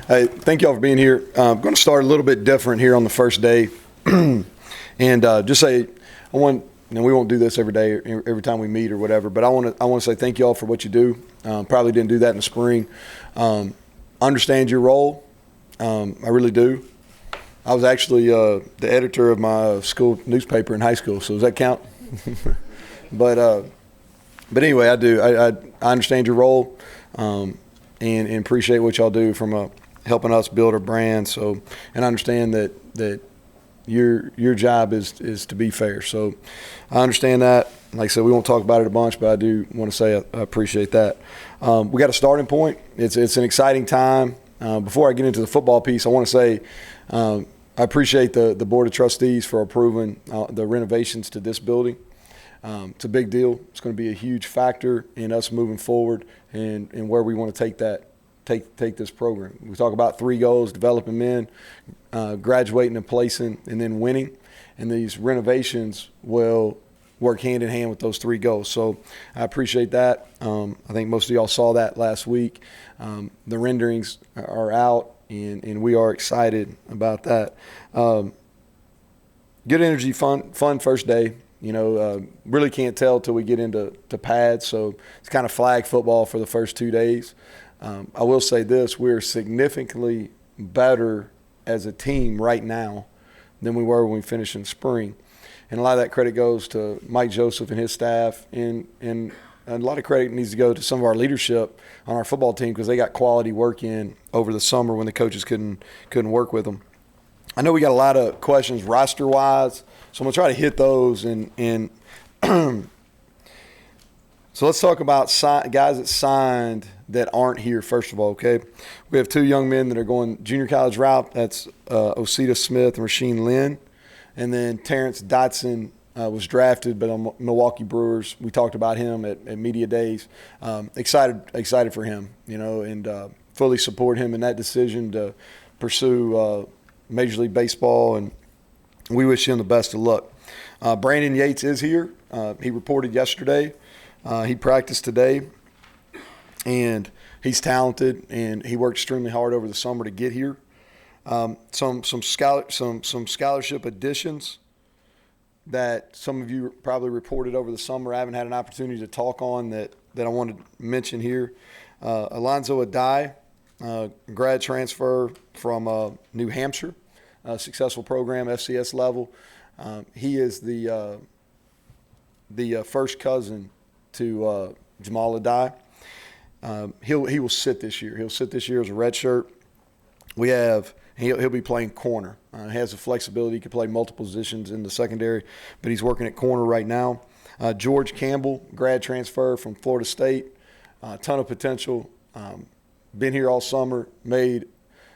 Hey, thank y'all for being here. I'm going to start a little bit different here on the first day, and just say I want. And we won't do this every day, every time we meet or whatever. But I want to say thank y'all for what you do. Probably didn't do that in the spring. Understand your role. I really do. I was actually the editor of my school newspaper in high school. So does that count? but anyway, I do. I understand your role. And appreciate what y'all do from helping us build our brand. So, and I understand that your job is to be fair. So, I understand that. Like I said, we won't talk about it a bunch, but I do want to say I appreciate that. We got a starting point. It's an exciting time. Before I get into the football piece, I want to say I appreciate the Board of Trustees for approving the renovations to this building. It's a big deal. It's going to be a huge factor in us moving forward and where we want to take this program. We talk about 3 goals: developing men, graduating and placing, and then winning. And these renovations will work hand in hand with those 3 goals. So I appreciate that. I think most of y'all saw that last week. The renderings are out, and we are excited about that. Good energy, fun first day. Really can't tell till we get into pads, so it's kind of flag football for the first 2 days. I will say this: we're significantly better as a team right now than we were when we finished in spring. And a lot of that credit goes to Mike Joseph and his staff, and a lot of credit needs to go to some of our leadership on our football team because they got quality work in over the summer when the coaches couldn't work with them. I know we got a lot of questions roster-wise, so I'm going to try to hit those. And so let's talk about guys that signed that aren't here, first of all, okay? We have 2 young men that are going junior college route. That's Osita Smith and Rasheem Lynn. And then Terrence Dotson was drafted, but on Milwaukee Brewers. We talked about him at Media Days. Excited for him, and fully support him in that decision to pursue Major League Baseball, and we wish him the best of luck. Brandon Yates is here. He reported yesterday. He practiced today, and he's talented, and he worked extremely hard over the summer to get here. Some scholarship additions that some of you probably reported over the summer. I haven't had an opportunity to talk on that I wanted to mention here. Alonzo Adai, grad transfer from New Hampshire, successful program, FCS level. He is the first cousin to Jamal Adai. He will sit this year. He'll sit this year as a redshirt. He'll be playing corner. He has the flexibility. He can play multiple positions in the secondary, but he's working at corner right now. George Campbell, grad transfer from Florida State, ton of potential. Been here all summer, made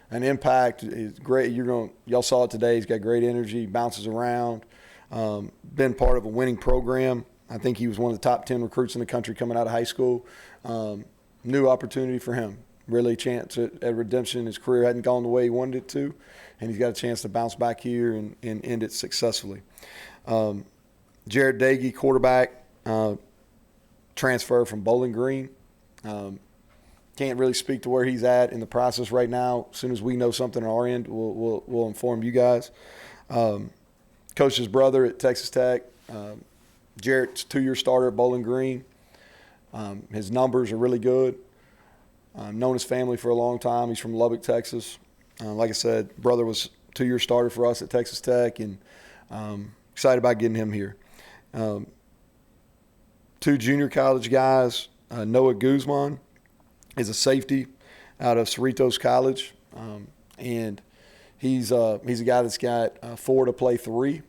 an impact. He's great. Y'all saw it today. He's got great energy, bounces around. Been part of a winning program. I think he was one of the top 10 recruits in the country coming out of high school. New opportunity for him. Really a chance at redemption. His career hadn't gone the way he wanted it to, and he's got a chance to bounce back here and end it successfully. Jared Dagey, quarterback, transfer from Bowling Green. Can't really speak to where he's at in the process right now. As soon as we know something on our end, we'll inform you guys. Coach's brother at Texas Tech. Jarrett's 2-year starter at Bowling Green. His numbers are really good. Known his family for a long time. He's from Lubbock, Texas. Like I said, brother was 2-year starter for us at Texas Tech, and excited about getting him here. 2 junior college guys. Noah Guzman is a safety out of Cerritos College, and he's a guy that's got 4 to play 3.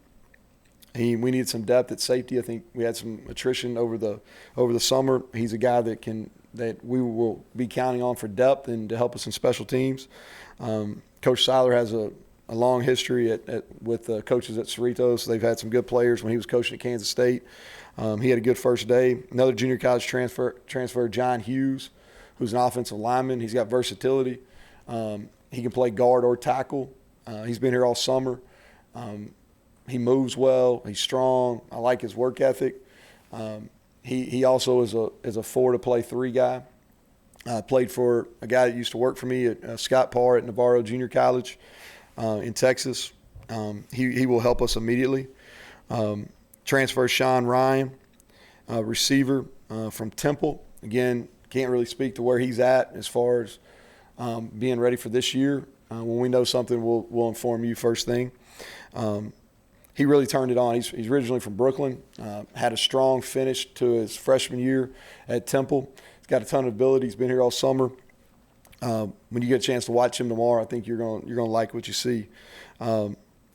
We needed some depth at safety. I think we had some attrition over the summer. He's a guy that we will be counting on for depth and to help us in special teams. Coach Seiler has a long history with coaches at Cerritos. They've had some good players when he was coaching at Kansas State. He had a good first day. Another junior college transfer, John Hughes, who's an offensive lineman. He's got versatility. He can play guard or tackle. He's been here all summer. He moves well. He's strong. I like his work ethic. He also is a 4 to play 3 guy. Played for a guy that used to work for me at Scott Parr at Navarro Junior College in Texas. He will help us immediately. Transfer Sean Ryan, receiver from Temple. Again, can't really speak to where he's at as far as being ready for this year. When we know something, we'll inform you first thing. He really turned it on. He's originally from Brooklyn, had a strong finish to his freshman year at Temple. He's got a ton of ability. He's been here all summer. When you get a chance to watch him tomorrow, I think you're going to like what you see.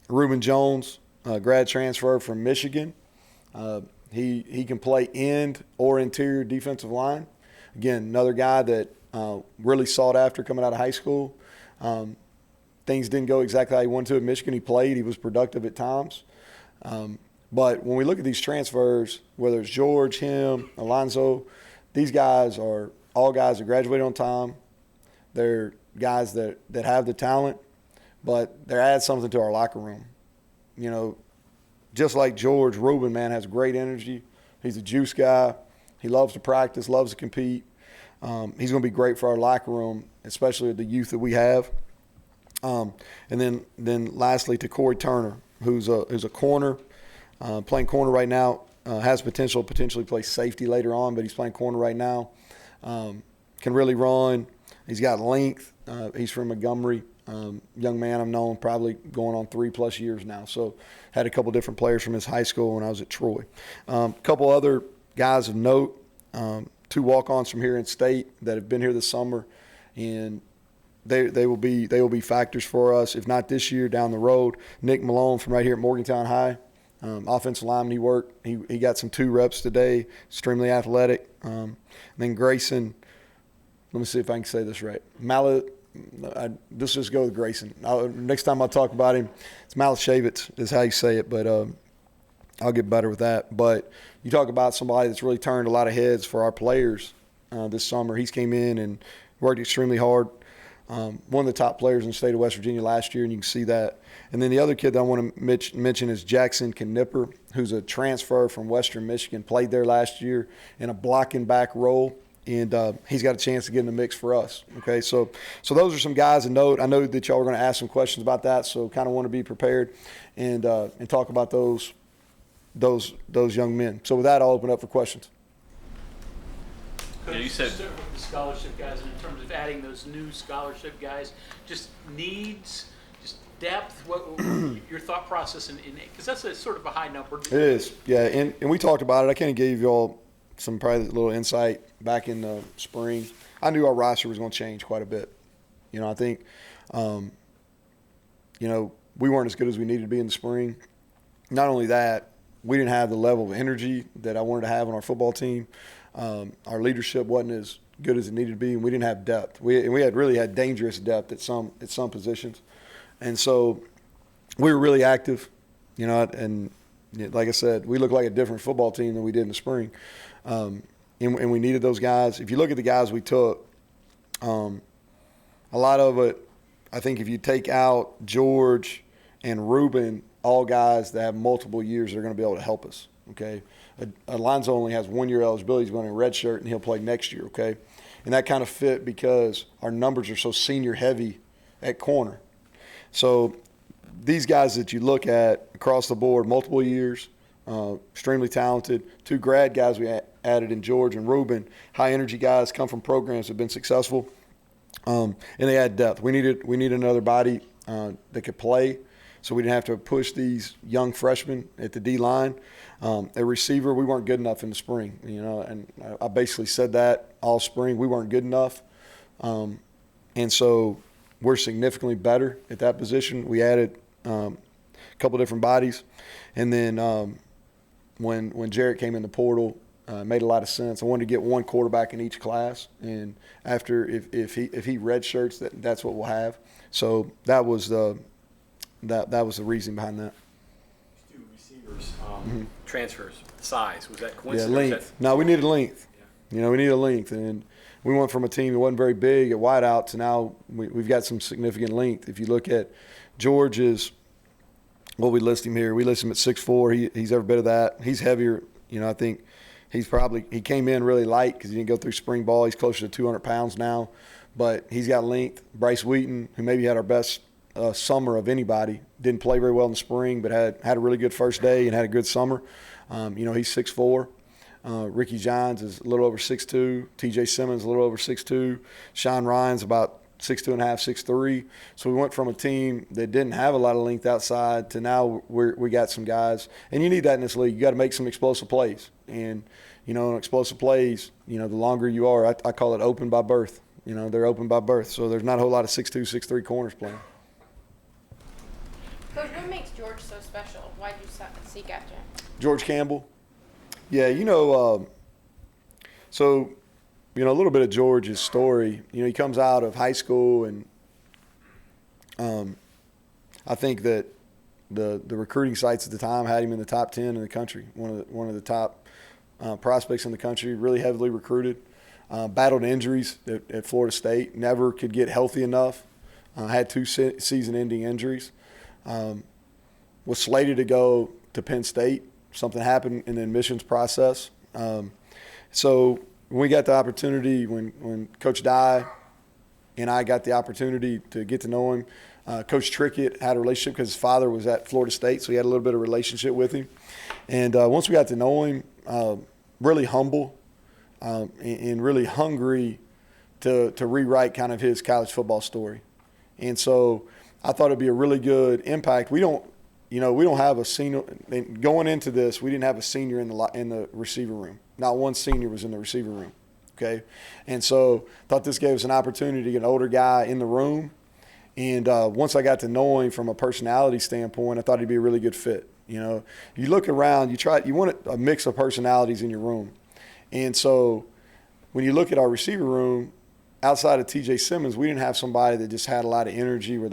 Reuben Jones, grad transfer from Michigan. He can play end or interior defensive line. Again, another guy that really sought after coming out of high school. Things didn't go exactly how he wanted to at Michigan. He played. He was productive at times. But when we look at these transfers, whether it's George, him, Alonzo, these guys are all guys that graduated on time. They're guys that have the talent, but they add something to our locker room. You know, just like George, Reuben, man, has great energy. He's a juice guy. He loves to practice, loves to compete. He's going to be great for our locker room, especially the youth that we have. And then lastly to Corey Turner, who's a corner, playing corner right now, has potentially play safety later on, but he's playing corner right now. Can really run. He's got length. He's from Montgomery. Young man I've known probably going on 3+ years now. So had a couple different players from his high school when I was at Troy. A couple other guys of note, 2 walk-ons from here in state that have been here this summer, and they will be factors for us, if not this year, down the road. Nick Malone from right here at Morgantown High, offensive lineman. He got some 2 reps today, extremely athletic. Then Grayson, let me see if I can say this right. Let's just go with Grayson. Next time I talk about him, it's Malashavitz is how you say it, but I'll get better with that. But you talk about somebody that's really turned a lot of heads for our players this summer. He's came in and worked extremely hard. One of the top players in the state of West Virginia last year, and you can see that. And then the other kid that I want to mention is Jackson Knipper, who's a transfer from Western Michigan, played there last year in a blocking back role, and he's got a chance to get in the mix for us. Okay, so those are some guys to note. I know that y'all are going to ask some questions about that, so kind of want to be prepared and talk about those young men. So with that, I'll open up for questions. Yeah, you said the scholarship guys, in terms of adding those new scholarship guys, just needs, just depth. What your thought process in because that's a sort of a high number. It is, yeah, and we talked about it. I kind of gave y'all some probably a little insight back in the spring. I knew our roster was going to change quite a bit. You know, I think, we weren't as good as we needed to be in the spring. Not only that, we didn't have the level of energy that I wanted to have on our football team. Our leadership wasn't as good as it needed to be, and we didn't have depth. We had dangerous depth at some positions, and so we were really active, and like I said, we looked like a different football team than we did in the spring, and we needed those guys. If you look at the guys we took, a lot of it, I think if you take out George and Reuben, all guys that have multiple years that are going to be able to help us. Okay, Alonzo only has 1 year eligibility. He's going to redshirt, and he'll play next year. Okay, and that kind of fit because our numbers are so senior heavy at corner. So these guys that you look at across the board, multiple years, extremely talented. 2 grad guys we added in George and Reuben, high energy guys, come from programs that have been successful, and they add depth. We needed another body that could play, so we didn't have to push these young freshmen at the D line. A receiver, we weren't good enough in the spring, and I basically said that all spring. We weren't good enough, and so we're significantly better at that position. We added a couple different bodies, and then when Jarrett came in the portal, made a lot of sense. I wanted to get 1 quarterback in each class, and after if he redshirts, that's what we'll have. So that was the reason behind that. 2 receivers, transfers, size, was that coincidence? Yeah, length. No, we needed length. Yeah. We needed length, and we went from a team that wasn't very big at wideout to now we've got some significant length. If you look at George's, we list him here. We list him at 6'4". He's every bit of that. He's heavier. I think He came in really light because he didn't go through spring ball. He's closer to 200 pounds now, but he's got length. Bryce Wheaton, who maybe had our best summer of anybody, didn't play very well in the spring, but had a really good first day and had a good summer. He's 6'4". Ricky Johns is a little over 6'2". T.J. Simmons a little over 6'2". Sean Ryan's about 6'2 and a half, 6'3". So we went from a team that didn't have a lot of length outside to now we got some guys. And you need that in this league. You got to make some explosive plays. And, in explosive plays, the longer you are, I call it open by birth. They're open by birth. So there's not a whole lot of 6'2", 6'3 corners playing. Coach, what makes George so special? Why did you seek after him? George Campbell. Yeah, so a little bit of George's story. He comes out of high school, and I think that the recruiting sites at the time had him in the top 10 in the country, one of the top prospects in the country, really heavily recruited. Battled injuries at Florida State, never could get healthy enough, had 2 season-ending injuries. Was slated to go to Penn State. Something happened in the admissions process. So when we got the opportunity, when Coach Dye and I got the opportunity to get to know him, Coach Trickett had a relationship because his father was at Florida State, so he had a little bit of relationship with him. And once we got to know him, really humble and really hungry to rewrite kind of his college football story. And so I thought it'd be a really good impact. We don't have a senior going into this. We didn't have a senior in the receiver room. Not one senior was in the receiver room. Okay, and so thought this gave us an opportunity to get an older guy in the room. And once I got to know him from a personality standpoint, I thought he'd be a really good fit. You look around, you want a mix of personalities in your room. And so when you look at our receiver room, outside of T.J. Simmons, we didn't have somebody that just had a lot of energy where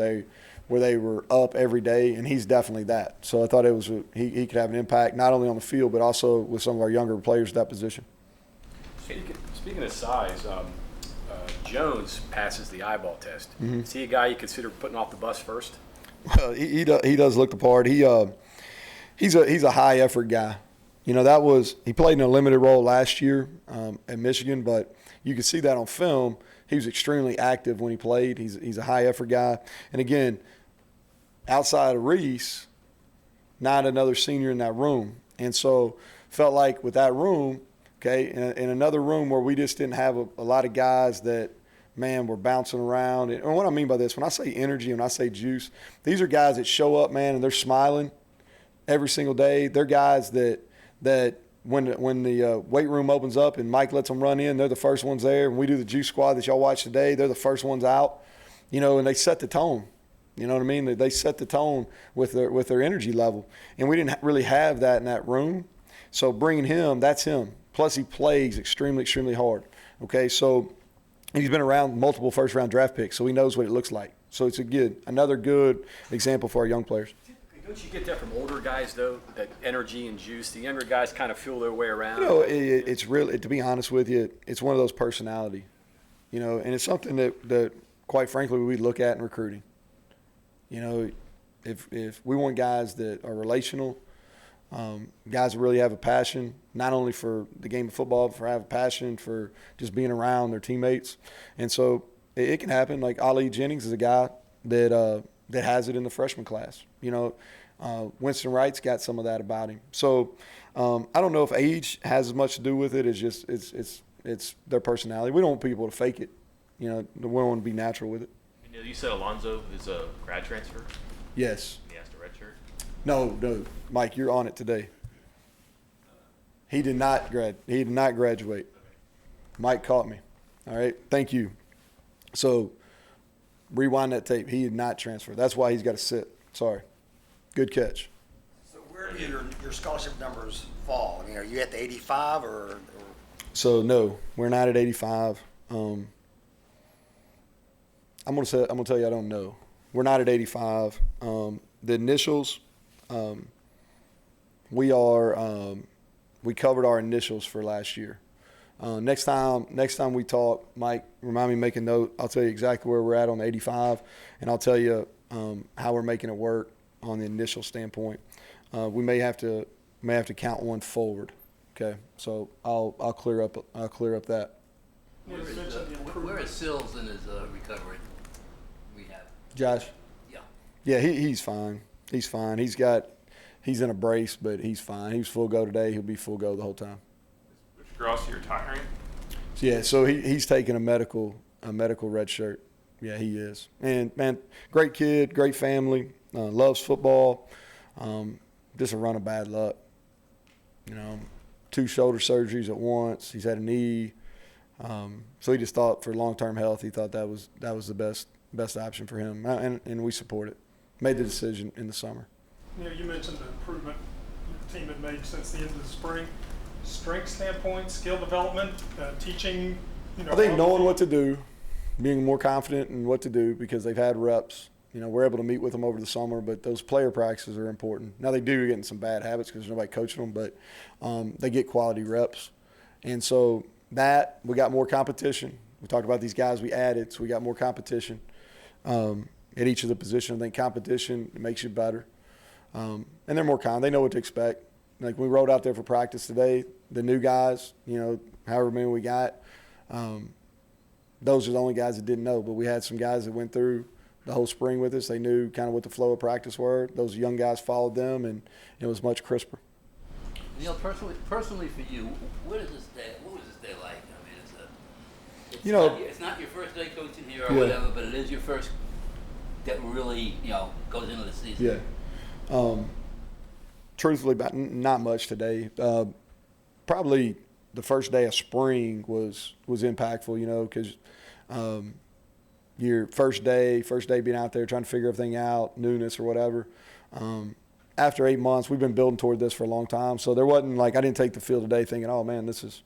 they were up every day, and he's definitely that. So I thought he could have an impact not only on the field but also with some of our younger players at that position. Speaking of size, Jones passes the eyeball test. Mm-hmm. Is he a guy you consider putting off the bus first? Well, he does look the part. He's a high effort guy. He played in a limited role last year at Michigan, but you could see that on film. He was extremely active when he played. He's a high effort guy. And again, outside of Reese, not another senior in that room. And so felt like with that room, okay, in another room where we just didn't have a lot of guys that, man, were bouncing around. And what I mean by this, when I say energy and I say juice, these are guys that show up, man, and they're smiling every single day. They're guys that when the weight room opens up and Mike lets them run in, they're the first ones there. When we do the juice squad that y'all watch today, they're the first ones out, and they set the tone. You know what I mean? They set the tone with their energy level. And we didn't really have that in that room. So bringing him, that's him. Plus he plays extremely, extremely hard. Okay, so he's been around multiple first-round draft picks, so he knows what it looks like. So it's another good example for our young players. Don't you get that from older guys, though, that energy and juice? The younger guys kind of feel their way around. It's really, to be honest with you, it's one of those personality, and it's something that quite frankly, we look at in recruiting. If we want guys that are relational, guys that really have a passion, not only for the game of football, but for have a passion for just being around their teammates. And so it can happen. Like Ali Jennings is a guy that has it in the freshman class. Winston Wright's got some of that about him. So I don't know if age has as much to do with it as just it's their personality. We don't want people to fake it. We want to be natural with it. You said Alonzo is a grad transfer? Yes. He has to redshirt? No, Mike, you're on it today. He did not graduate. Mike caught me. All right, thank you. So rewind that tape. He did not transfer. That's why he's got to sit. Sorry. Good catch. So where do your scholarship numbers fall? I mean, are you at the 85 or? So no, we're not at 85. I'm gonna tell you I don't know. We're not at 85. The initials, we covered our initials for last year. Next time we talk, Mike, remind me to make a note. I'll tell you exactly where we're at on the 85, and I'll tell you how we're making it work on the initial standpoint. We may have to count one forward. Okay, so I'll clear up that. Where is Sills in his recovery rehab? Josh. Yeah. Yeah, he's fine. He's fine. He's in a brace, but he's fine. He was full go today. He'll be full go the whole time. Mr. Grossi retiring? Yeah, so he's taking a medical red shirt. Yeah, he is. And man, great kid, great family, loves football. Just a run of bad luck. 2 shoulder surgeries at once. He's had a knee. So he just thought for long-term health, he thought that was the best option for him, and we support it. Made the decision in the summer. You mentioned the improvement your team had made since the end of the spring. Strength standpoint, skill development, teaching. I think knowing what to do, being more confident in what to do because they've had reps. We're able to meet with them over the summer, but those player practices are important. Now they do get in some bad habits because there's nobody coaching them, but they get quality reps, and so. That we got more competition. We talked about these guys we added, so we got more competition at each of the positions. I think competition makes you better, and they're more They know what to expect. Like we rode out there for practice today, the new guys, however many we got, those are the only guys that didn't know. But we had some guys that went through the whole spring with us. They knew kind of what the flow of practice were. Those young guys followed them, and it was much crisper. Neal, personally for you, what was this day like? I mean, it's not your first day coaching here or whatever, but it is your first that really, goes into the season. Yeah. Truthfully, not much today. Probably the first day of spring was impactful, because your first day being out there trying to figure everything out, newness or whatever. After 8 months, we've been building toward this for a long time. So there wasn't I didn't take the field today thinking, oh man, this is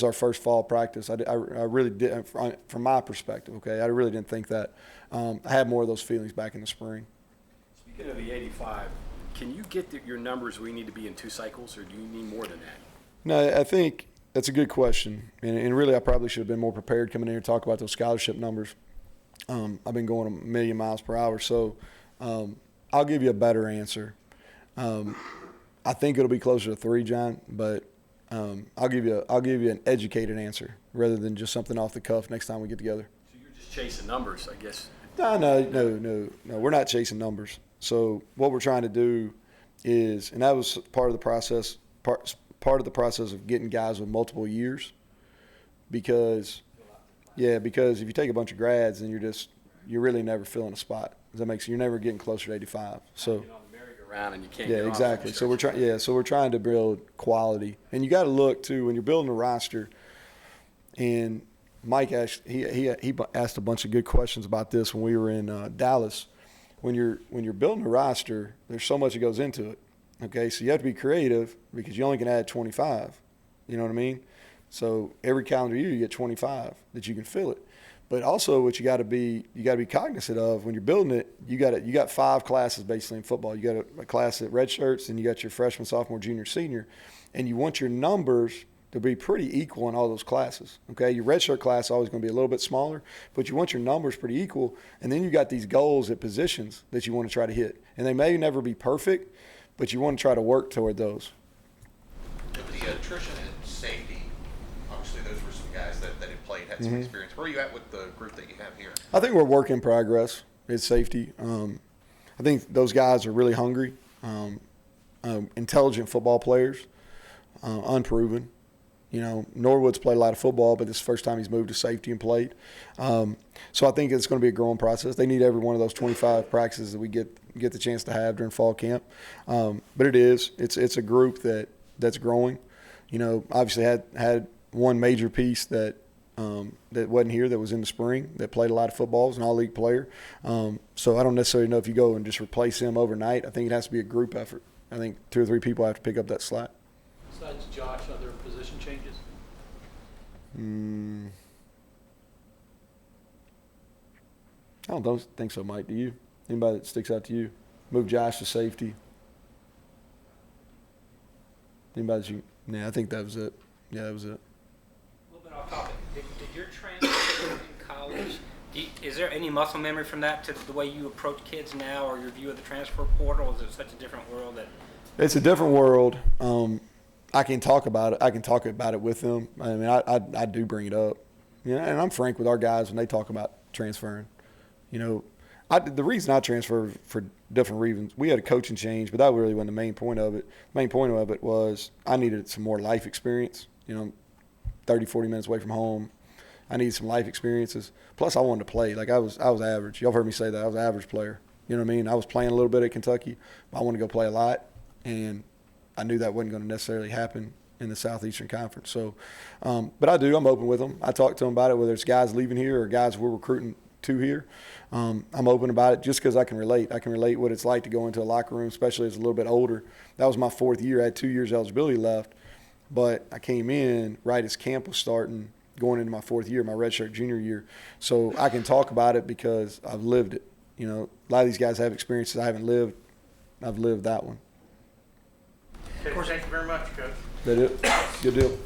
our first fall practice. I really didn't, from my perspective. Okay, I really didn't think that. I had more of those feelings back in the spring. Speaking of the 85, can you get your numbers where you need to be in 2 cycles, or do you need more than that? No, I think that's a good question, and really I probably should have been more prepared coming in here to talk about those scholarship numbers. I've been going a million miles per hour, so. I'll give you a better answer. I think it'll be closer to 3, John, but I'll give you an educated answer rather than just something off the cuff next time we get together. So you're just chasing numbers, I guess. No. We're not chasing numbers. So what we're trying to do is, and that was part of the process. Part of the process of getting guys with multiple years, because if you take a bunch of grads, then you're really never filling a spot. Does that make sense? You're never getting closer to 85. So Get on the merry-go-round and you can't. yeah, get exactly. off So we're trying to build quality, and you got to look too when you're building a roster. And Mike asked he asked a bunch of good questions about this when we were in Dallas. When you're building a roster, there's so much that goes into it. Okay, so you have to be creative because you only can add 25. You know what I mean? So every calendar year you get 25 that you can fill it. But also, what you got to be cognizant of when you're building it. You got 5 classes basically in football. You got a class at red shirts, and you got your freshman, sophomore, junior, senior, and you want your numbers to be pretty equal in all those classes. Okay, your red shirt class is always going to be a little bit smaller, but you want your numbers pretty equal. And then you got these goals at positions that you want to try to hit, and they may never be perfect, but you want to try to work toward those. With the attrition and safety, obviously those were some guys that had played, had some experience. Where are you at with the group that you have here? I think we're a work in progress. It's safety. I think those guys are really hungry, intelligent football players, unproven. Norwood's played a lot of football, but this is the first time he's moved to safety and played. So I think it's going to be a growing process. They need every one of those 25 practices that we get the chance to have during fall camp. But it's a group that's growing. Obviously had one major piece that wasn't here, that was in the spring, that played a lot of football, was an all-league player. So I don't necessarily know if you go and just replace him overnight. I think it has to be a group effort. I think 2 or 3 people have to pick up that slack. Besides Josh, other position changes? I don't think so, Mike. Do you? Anybody that sticks out to you? Move Josh to safety. Anybody that you? Yeah, I think that was it. Yeah, that was it. A little bit off topic. Did your transfer in college, is there any muscle memory from that to the way you approach kids now, or your view of the transfer portal? Is it such a different world that? It's a different world. I can talk about it. I can talk about it with them. I mean, I do bring it up. You know, and I'm frank with our guys when they talk about transferring. You know, the reason I transferred for different reasons, we had a coaching change, but that really wasn't the main point of it. The main point of it was I needed some more life experience. You know, 30, 40 minutes away from home. I needed some life experiences. Plus, I wanted to play. Like, I was average. Y'all have heard me say that. I was an average player. You know what I mean? I was playing a little bit at Kentucky, but I wanted to go play a lot, and I knew that wasn't going to necessarily happen in the Southeastern Conference. So, but I'm open with them. I talk to them about it, whether it's guys leaving here or guys we're recruiting to here. I'm open about it just because I can relate. I can relate what it's like to go into a locker room, especially as a little bit older. That was my 4th year. I had 2 years eligibility left, but I came in right as camp was starting, going into my 4th year, my redshirt junior year. So I can talk about it because I've lived it. You know, a lot of these guys have experiences I haven't lived. I've lived that one. Thank you very much, Coach. That it? Good deal.